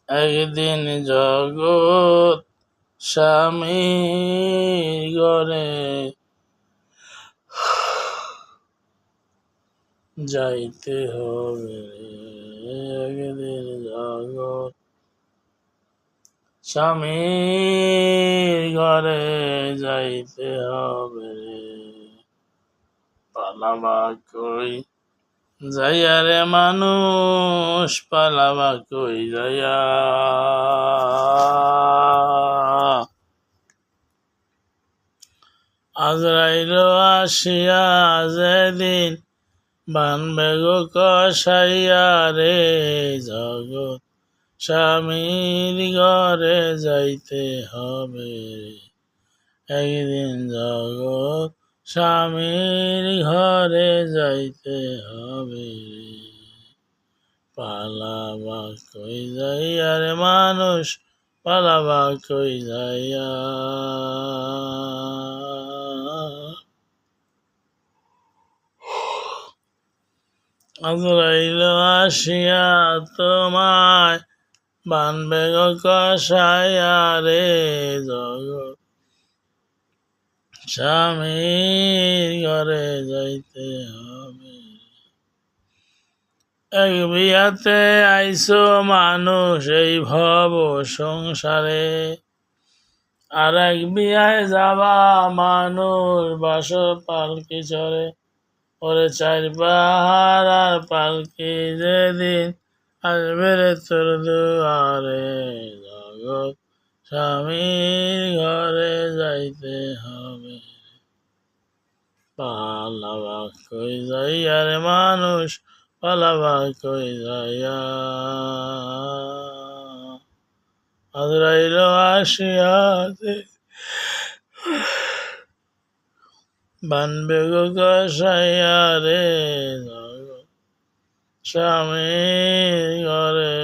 একদিন জগৎ স্বামী ঘরে যাইতে হবে রে। একদিন জগৎ স্বামীর ঘরে যাইতে হবে রে। পালাবা কই যাইয়া রে মানুষ, পালাবা কই যাইয়া। আজরাইল আসিয়া যেদিন বানবে গো কষাইয়া রে, জগৎ স্বামীর ঘরে যাইতে হবে রে। একদিন জগৎ স্বামীর ঘরে যাইতে হবে রে। পালাবা কই যাইয়া রে মানুষ, পালাবা কই যাইয়া। আজরাইল আসিয়া তোমায় বানবে গো কষাইয়া রে, জগৎ স্বামীর ঘরে যাইতে হবে। এক বিয়াতে আইসো মানুষ এই ভব সংসারে, আর এক বিয়ায় যাবা মানুষ বাস পালকি চড়ে। ওরে চার পাহাড় আর পালকি যেদিন আসবে রে তোর দুয়ারে, জগৎ স্বামীর ঘরে যাইতে হবে। পালাবা কই যাইয়া রে মানুষ, পালাবা কই যাইয়া। আজরাইল আসিয়া বানবে গো কষাইয়া রে, জগৎ স্বামীর ঘরে